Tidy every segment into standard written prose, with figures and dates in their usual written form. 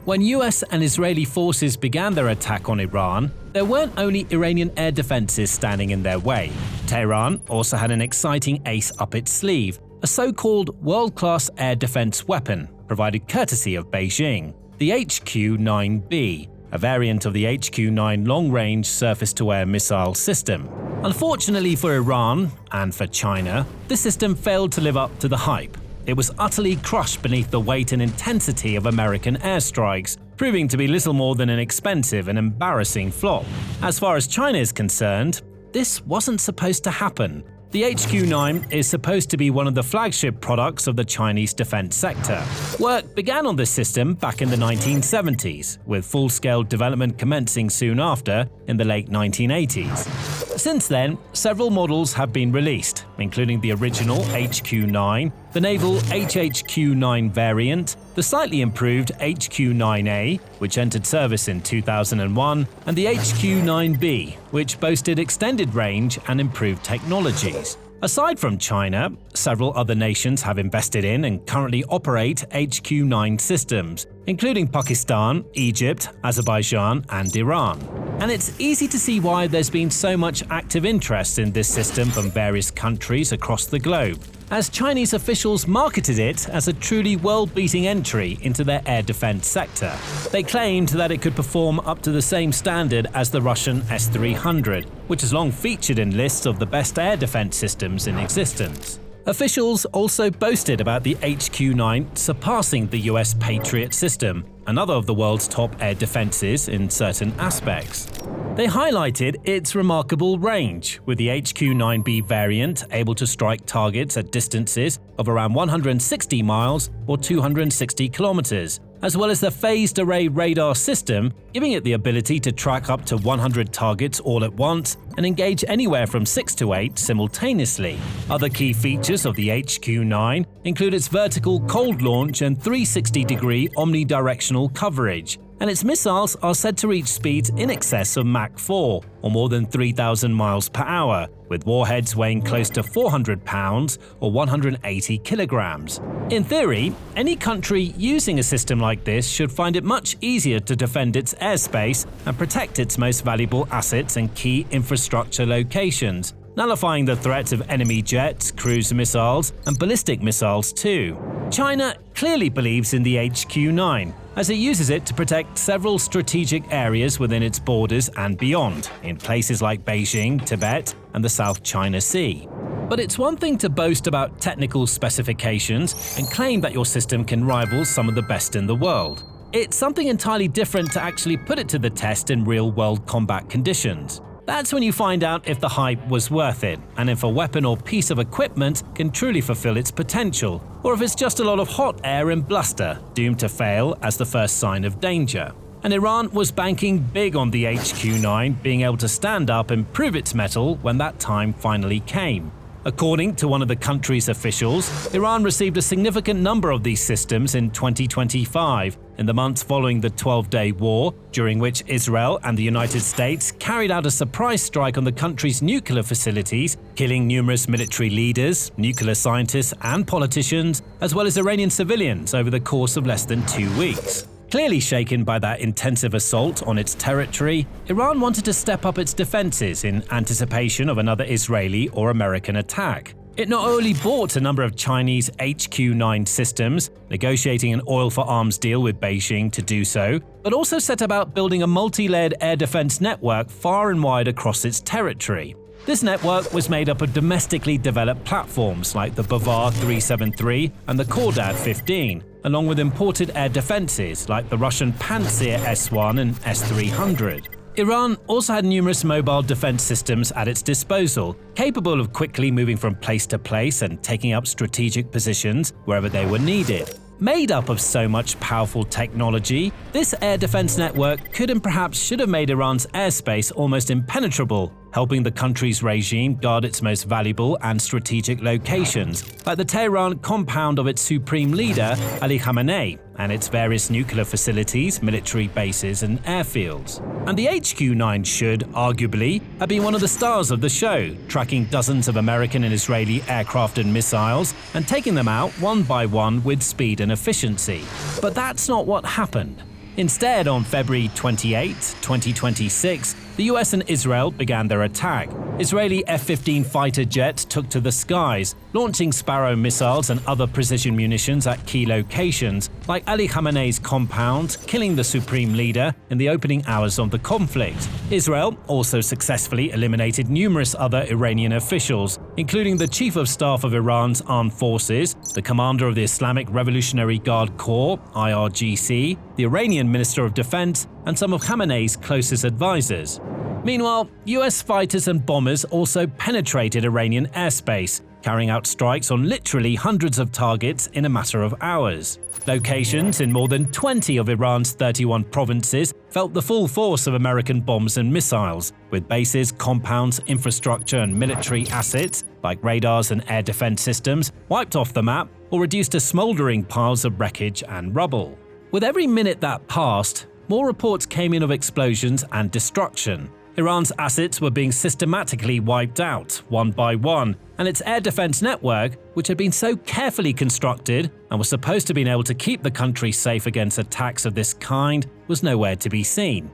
When US and Israeli forces began their attack on Iran, there weren't only Iranian air defenses standing in their way. Tehran also had an exciting ace up its sleeve, a so-called world-class air defense weapon, provided courtesy of Beijing, the HQ-9B, a variant of the HQ-9 long-range surface-to-air missile system. Unfortunately for Iran, and for China, this system failed to live up to the hype. It was utterly crushed beneath the weight and intensity of American airstrikes, proving to be little more than an expensive and embarrassing flop. As far as China is concerned, this wasn't supposed to happen. The HQ-9 is supposed to be one of the flagship products of the Chinese defense sector. Work began on this system back in the 1970s, with full-scale development commencing soon after in the late 1980s. Since then, several models have been released, including the original HQ-9, the naval HHQ-9 variant, the slightly improved HQ-9A, which entered service in 2001, and the HQ-9B, which boasted extended range and improved technologies. Aside from China, several other nations have invested in and currently operate HQ-9 systems, including Pakistan, Egypt, Azerbaijan, and Iran. And it's easy to see why there's been so much active interest in this system from various countries across the globe, as Chinese officials marketed it as a truly world-beating entry into their air defense sector. They claimed that it could perform up to the same standard as the Russian S-300, which has long featured in lists of the best air defense systems in existence. Officials also boasted about the HQ-9 surpassing the US Patriot system, another of the world's top air defenses in certain aspects. They highlighted its remarkable range, with the HQ-9B variant able to strike targets at distances of around 160 miles or 260 kilometers, as well as the phased array radar system, giving it the ability to track up to 100 targets all at once and engage anywhere from 6 to 8 simultaneously. Other key features of the HQ-9 include its vertical cold launch and 360-degree omnidirectional coverage, and its missiles are said to reach speeds in excess of Mach 4, or more than 3,000 miles per hour, with warheads weighing close to 400 pounds or 180 kilograms. In theory, any country using a system like this should find it much easier to defend its airspace and protect its most valuable assets and key infrastructure locations, nullifying the threat of enemy jets, cruise missiles, and ballistic missiles too. China clearly believes in the HQ-9, as it uses it to protect several strategic areas within its borders and beyond, in places like Beijing, Tibet, and the South China Sea. But it's one thing to boast about technical specifications and claim that your system can rival some of the best in the world. It's something entirely different to actually put it to the test in real-world combat conditions. That's when you find out if the hype was worth it, and if a weapon or piece of equipment can truly fulfill its potential, or if it's just a lot of hot air and bluster, doomed to fail as the first sign of danger. And Iran was banking big on the HQ-9 being able to stand up and prove its mettle when that time finally came. According to one of the country's officials, Iran received a significant number of these systems in 2025, in the months following the 12-day war, during which Israel and the United States carried out a surprise strike on the country's nuclear facilities, killing numerous military leaders, nuclear scientists, and politicians, as well as Iranian civilians over the course of less than 2 weeks. Clearly shaken by that intensive assault on its territory, Iran wanted to step up its defenses in anticipation of another Israeli or American attack. It not only bought a number of Chinese HQ-9 systems, negotiating an oil-for-arms deal with Beijing to do so, but also set about building a multi-layered air defense network far and wide across its territory. This network was made up of domestically developed platforms like the Bavar 373 and the Khordad 15, along with imported air defenses like the Russian Pantsir S-1 and S-300. Iran also had numerous mobile defense systems at its disposal, capable of quickly moving from place to place and taking up strategic positions wherever they were needed. Made up of so much powerful technology, this air defense network could and perhaps should have made Iran's airspace almost impenetrable, helping the country's regime guard its most valuable and strategic locations, like the Tehran compound of its supreme leader, Ali Khamenei, and its various nuclear facilities, military bases, and airfields. And the HQ-9 should, arguably, have been one of the stars of the show, tracking dozens of American and Israeli aircraft and missiles, and taking them out one by one with speed and efficiency. But that's not what happened. Instead, on February 28, 2026, the US and Israel began their attack. Israeli F-15 fighter jets took to the skies, launching Sparrow missiles and other precision munitions at key locations, like Ali Khamenei's compound, killing the supreme leader in the opening hours of the conflict. Israel also successfully eliminated numerous other Iranian officials, including the Chief of Staff of Iran's armed forces, the commander of the Islamic Revolutionary Guard Corps, IRGC, the Iranian Minister of Defense, and some of Khamenei's closest advisors. Meanwhile, US fighters and bombers also penetrated Iranian airspace, carrying out strikes on literally hundreds of targets in a matter of hours. Locations in more than 20 of Iran's 31 provinces felt the full force of American bombs and missiles, with bases, compounds, infrastructure, and military assets, like radars and air defense systems, wiped off the map or reduced to smoldering piles of wreckage and rubble. With every minute that passed, more reports came in of explosions and destruction. Iran's assets were being systematically wiped out, one by one, and its air defense network, which had been so carefully constructed and was supposed to have been able to keep the country safe against attacks of this kind, was nowhere to be seen.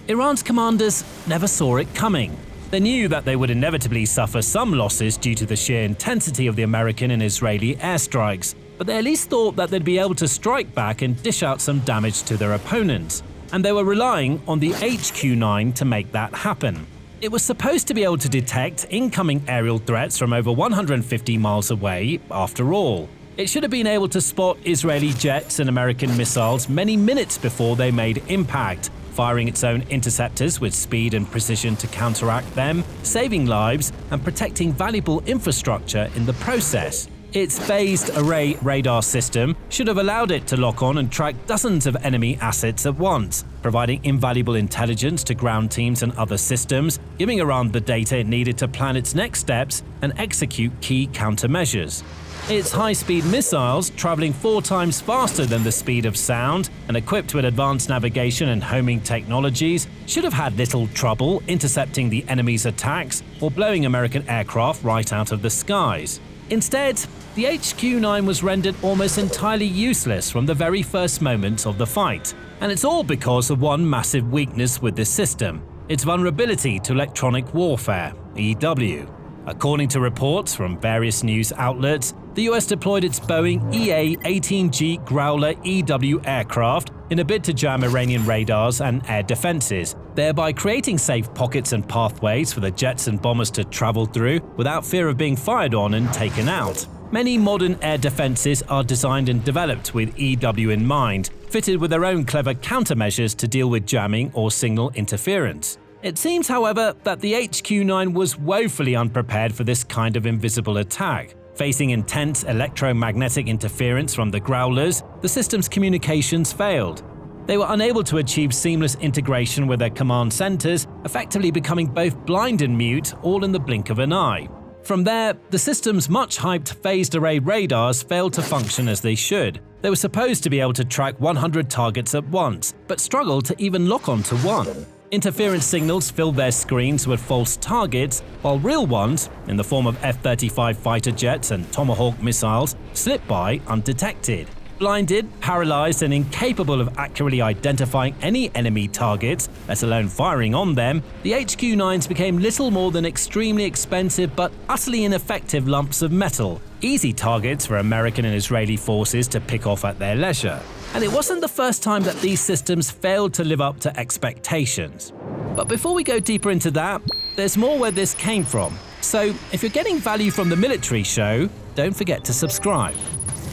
Iran's commanders never saw it coming. They knew that they would inevitably suffer some losses due to the sheer intensity of the American and Israeli airstrikes, but they at least thought that they'd be able to strike back and dish out some damage to their opponents. And they were relying on the HQ-9 to make that happen. It was supposed to be able to detect incoming aerial threats from over 150 miles away, after all. It should have been able to spot Israeli jets and American missiles many minutes before they made impact, firing its own interceptors with speed and precision to counteract them, saving lives and protecting valuable infrastructure in the process. Its phased array radar system should have allowed it to lock on and track dozens of enemy assets at once, providing invaluable intelligence to ground teams and other systems, giving Iran the data it needed to plan its next steps and execute key countermeasures. Its high-speed missiles, traveling 4 times faster than the speed of sound and equipped with advanced navigation and homing technologies, should have had little trouble intercepting the enemy's attacks or blowing American aircraft right out of the skies. Instead, the HQ-9 was rendered almost entirely useless from the very first moments of the fight. And it's all because of one massive weakness with this system: its vulnerability to electronic warfare, EW. According to reports from various news outlets, the US deployed its Boeing EA-18G Growler EW aircraft in a bid to jam Iranian radars and air defenses, thereby creating safe pockets and pathways for the jets and bombers to travel through without fear of being fired on and taken out. Many modern air defenses are designed and developed with EW in mind, fitted with their own clever countermeasures to deal with jamming or signal interference. It seems, however, that the HQ-9 was woefully unprepared for this kind of invisible attack. Facing intense electromagnetic interference from the Growlers, the system's communications failed. They were unable to achieve seamless integration with their command centers, effectively becoming both blind and mute all in the blink of an eye. From there, the system's much-hyped phased array radars failed to function as they should. They were supposed to be able to track 100 targets at once, but struggled to even lock onto one. Interference signals filled their screens with false targets, while real ones, in the form of F-35 fighter jets and Tomahawk missiles, slipped by undetected. Blinded, paralyzed, and incapable of accurately identifying any enemy targets, let alone firing on them, the HQ-9s became little more than extremely expensive but utterly ineffective lumps of metal, easy targets for American and Israeli forces to pick off at their leisure. And it wasn't the first time that these systems failed to live up to expectations. But before we go deeper into that, there's more where this came from. So if you're getting value from the military show, don't forget to subscribe.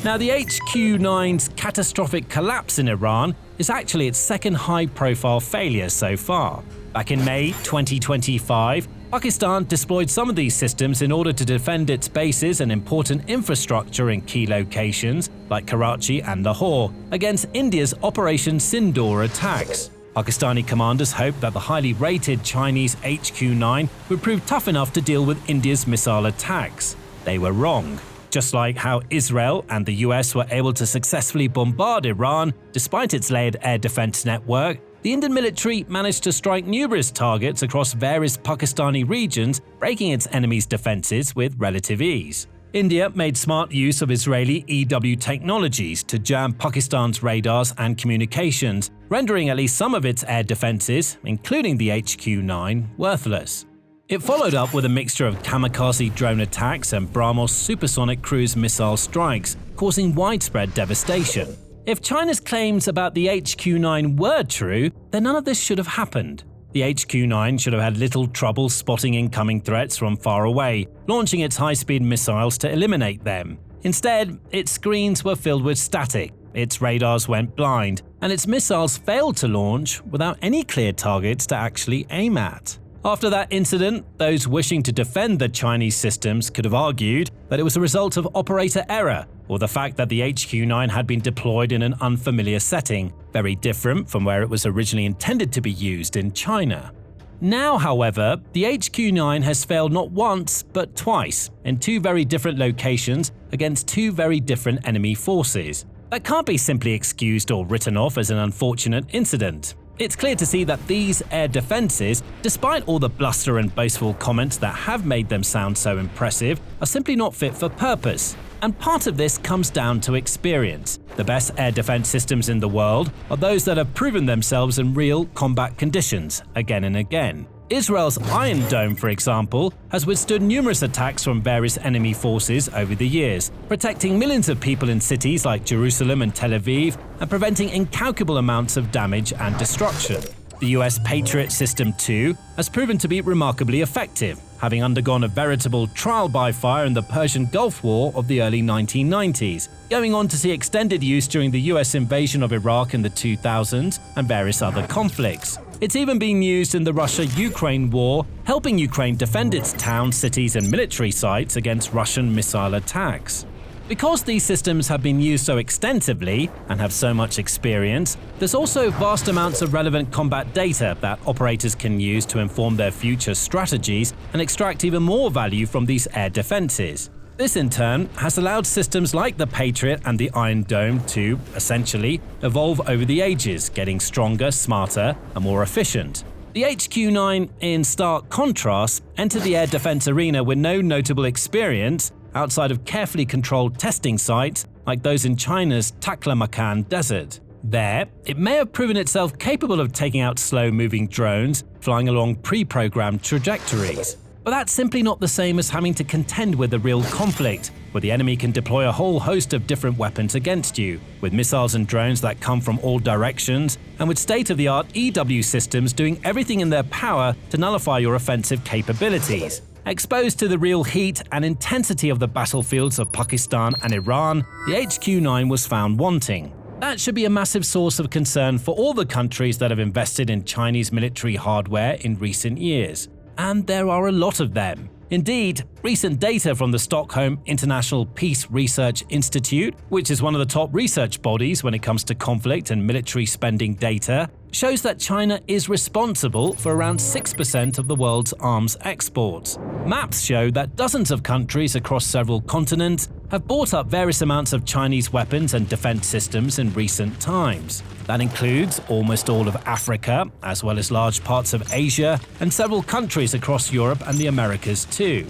Now, the HQ-9's catastrophic collapse in Iran is actually its second high-profile failure so far. Back in May 2025, Pakistan deployed some of these systems in order to defend its bases and important infrastructure in key locations like Karachi and Lahore against India's Operation Sindoor attacks. Pakistani commanders hoped that the highly rated Chinese HQ-9 would prove tough enough to deal with India's missile attacks. They were wrong. Just like how Israel and the US were able to successfully bombard Iran despite its layered air defense network, the Indian military managed to strike numerous targets across various Pakistani regions, breaking its enemy's defenses with relative ease. India made smart use of Israeli EW technologies to jam Pakistan's radars and communications, rendering at least some of its air defenses, including the HQ-9, worthless. It followed up with a mixture of kamikaze drone attacks and BrahMos supersonic cruise missile strikes, causing widespread devastation. If China's claims about the HQ-9 were true, then none of this should have happened. The HQ-9 should have had little trouble spotting incoming threats from far away, launching its high-speed missiles to eliminate them. Instead, its screens were filled with static, its radars went blind, and its missiles failed to launch without any clear targets to actually aim at. After that incident, those wishing to defend the Chinese systems could have argued that it was a result of operator error, or the fact that the HQ-9 had been deployed in an unfamiliar setting, very different from where it was originally intended to be used in China. Now, however, the HQ-9 has failed not once, but twice, in two very different locations against two very different enemy forces. That can't be simply excused or written off as an unfortunate incident. It's clear to see that these air defenses, despite all the bluster and boastful comments that have made them sound so impressive, are simply not fit for purpose. And part of this comes down to experience. The best air defense systems in the world are those that have proven themselves in real combat conditions, again and again. Israel's Iron Dome, for example, has withstood numerous attacks from various enemy forces over the years, protecting millions of people in cities like Jerusalem and Tel Aviv, and preventing incalculable amounts of damage and destruction. The US Patriot System 2 has proven to be remarkably effective, having undergone a veritable trial by fire in the Persian Gulf War of the early 1990s, going on to see extended use during the US invasion of Iraq in the 2000s and various other conflicts. It's even been used in the Russia-Ukraine war, helping Ukraine defend its towns, cities, and military sites against Russian missile attacks. Because these systems have been used so extensively and have so much experience, there's also vast amounts of relevant combat data that operators can use to inform their future strategies and extract even more value from these air defenses. This in turn has allowed systems like the Patriot and the Iron Dome to, essentially, evolve over the ages, getting stronger, smarter, and more efficient. The HQ-9, in stark contrast, entered the air defense arena with no notable experience outside of carefully controlled testing sites like those in China's Taklamakan Desert. There, it may have proven itself capable of taking out slow-moving drones, flying along pre-programmed trajectories. But that's simply not the same as having to contend with a real conflict, where the enemy can deploy a whole host of different weapons against you, with missiles and drones that come from all directions, and with state-of-the-art EW systems doing everything in their power to nullify your offensive capabilities. Exposed to the real heat and intensity of the battlefields of Pakistan and Iran, the HQ-9 was found wanting. That should be a massive source of concern for all the countries that have invested in Chinese military hardware in recent years. And there are a lot of them. Indeed, recent data from the Stockholm International Peace Research Institute, which is one of the top research bodies when it comes to conflict and military spending data, shows that China is responsible for around 6% of the world's arms exports. Maps show that dozens of countries across several continents have bought up various amounts of Chinese weapons and defense systems in recent times. That includes almost all of Africa, as well as large parts of Asia and several countries across Europe and the Americas too.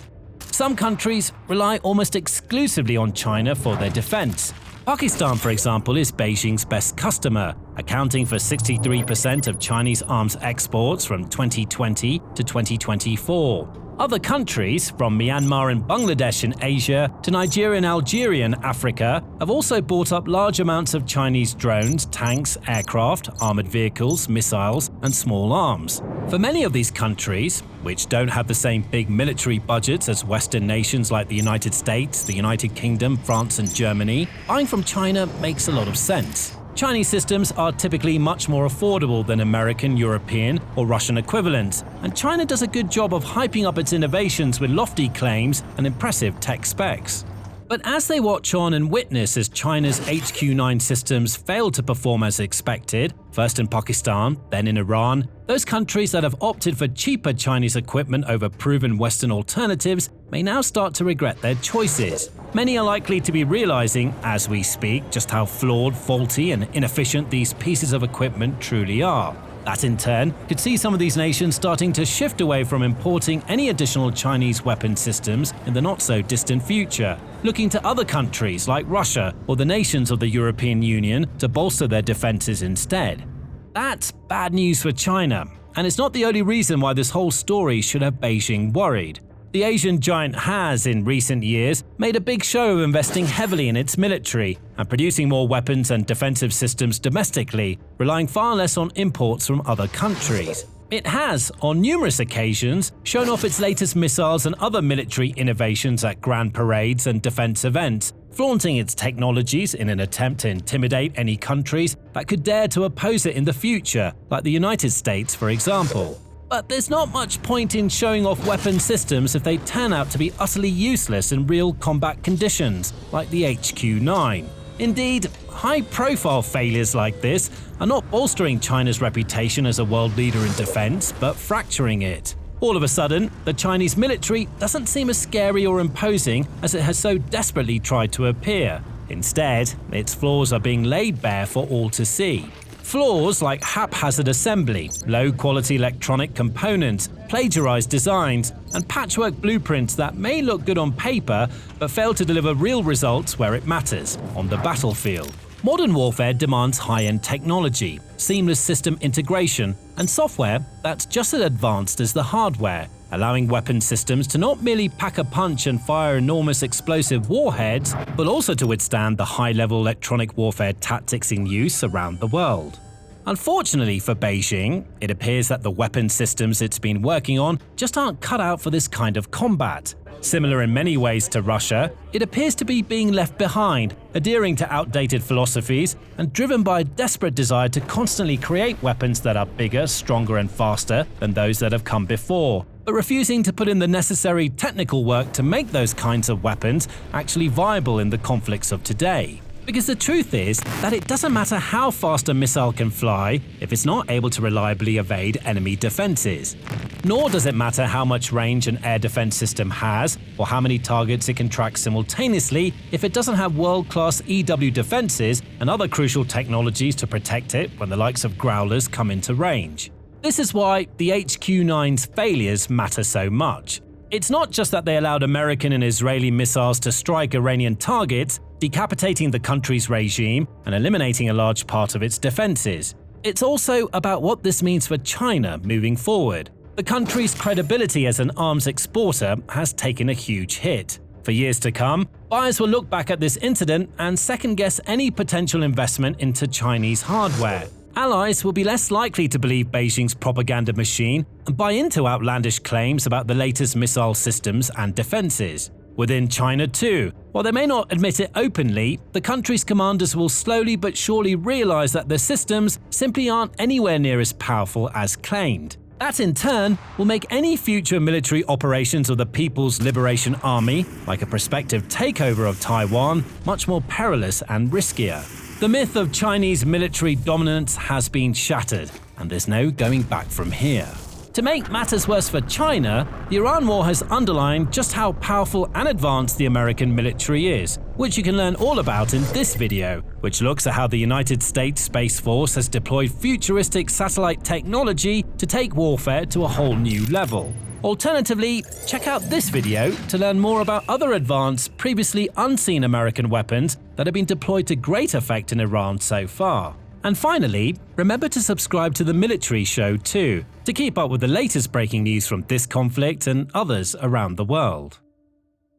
Some countries rely almost exclusively on China for their defense. Pakistan, for example, is Beijing's best customer, accounting for 63% of Chinese arms exports from 2020 to 2024. Other countries, from Myanmar and Bangladesh in Asia to Nigeria and Algeria in Africa, have also bought up large amounts of Chinese drones, tanks, aircraft, armored vehicles, missiles, and small arms. For many of these countries, which don't have the same big military budgets as Western nations like the United States, the United Kingdom, France, and Germany, buying from China makes a lot of sense. Chinese systems are typically much more affordable than American, European, or Russian equivalents, and China does a good job of hyping up its innovations with lofty claims and impressive tech specs. But as they watch on and witness as China's HQ-9 systems fail to perform as expected, first in Pakistan, then in Iran, those countries that have opted for cheaper Chinese equipment over proven Western alternatives may now start to regret their choices. Many are likely to be realizing, as we speak, just how flawed, faulty, and inefficient these pieces of equipment truly are. That in turn could see some of these nations starting to shift away from importing any additional Chinese weapon systems in the not-so-distant future, looking to other countries like Russia or the nations of the European Union to bolster their defenses instead. That's bad news for China, and it's not the only reason why this whole story should have Beijing worried. The Asian giant has, in recent years, made a big show of investing heavily in its military and producing more weapons and defensive systems domestically, relying far less on imports from other countries. It has, on numerous occasions, shown off its latest missiles and other military innovations at grand parades and defense events, flaunting its technologies in an attempt to intimidate any countries that could dare to oppose it in the future, like the United States, for example. But there's not much point in showing off weapon systems if they turn out to be utterly useless in real combat conditions, like the HQ-9. Indeed, high-profile failures like this are not bolstering China's reputation as a world leader in defense, but fracturing it. All of a sudden, the Chinese military doesn't seem as scary or imposing as it has so desperately tried to appear. Instead, its flaws are being laid bare for all to see. Flaws like haphazard assembly, low-quality electronic components, plagiarized designs, and patchwork blueprints that may look good on paper but fail to deliver real results where it matters, on the battlefield. Modern warfare demands high-end technology, seamless system integration, and software that's just as advanced as the hardware, allowing weapon systems to not merely pack a punch and fire enormous explosive warheads, but also to withstand the high-level electronic warfare tactics in use around the world. Unfortunately for Beijing, it appears that the weapon systems it's been working on just aren't cut out for this kind of combat. Similar in many ways to Russia, it appears to be being left behind, adhering to outdated philosophies and driven by a desperate desire to constantly create weapons that are bigger, stronger and faster than those that have come before, but refusing to put in the necessary technical work to make those kinds of weapons actually viable in the conflicts of today. Because the truth is that it doesn't matter how fast a missile can fly if it's not able to reliably evade enemy defenses. Nor does it matter how much range an air defense system has or how many targets it can track simultaneously if it doesn't have world-class EW defenses and other crucial technologies to protect it when the likes of Growlers come into range. This is why the HQ-9's failures matter so much. It's not just that they allowed American and Israeli missiles to strike Iranian targets, decapitating the country's regime and eliminating a large part of its defenses. It's also about what this means for China moving forward. The country's credibility as an arms exporter has taken a huge hit. For years to come, buyers will look back at this incident and second-guess any potential investment into Chinese hardware. Allies will be less likely to believe Beijing's propaganda machine and buy into outlandish claims about the latest missile systems and defenses. Within China too, while they may not admit it openly, the country's commanders will slowly but surely realize that their systems simply aren't anywhere near as powerful as claimed. That in turn will make any future military operations of the People's Liberation Army, like a prospective takeover of Taiwan, much more perilous and riskier. The myth of Chinese military dominance has been shattered, and there's no going back from here. To make matters worse for China, the Iran war has underlined just how powerful and advanced the American military is, which you can learn all about in this video, which looks at how the United States Space Force has deployed futuristic satellite technology to take warfare to a whole new level. Alternatively, check out this video to learn more about other advanced, previously unseen American weapons that have been deployed to great effect in Iran so far. And finally, remember to subscribe to the Military Show too, to keep up with the latest breaking news from this conflict and others around the world.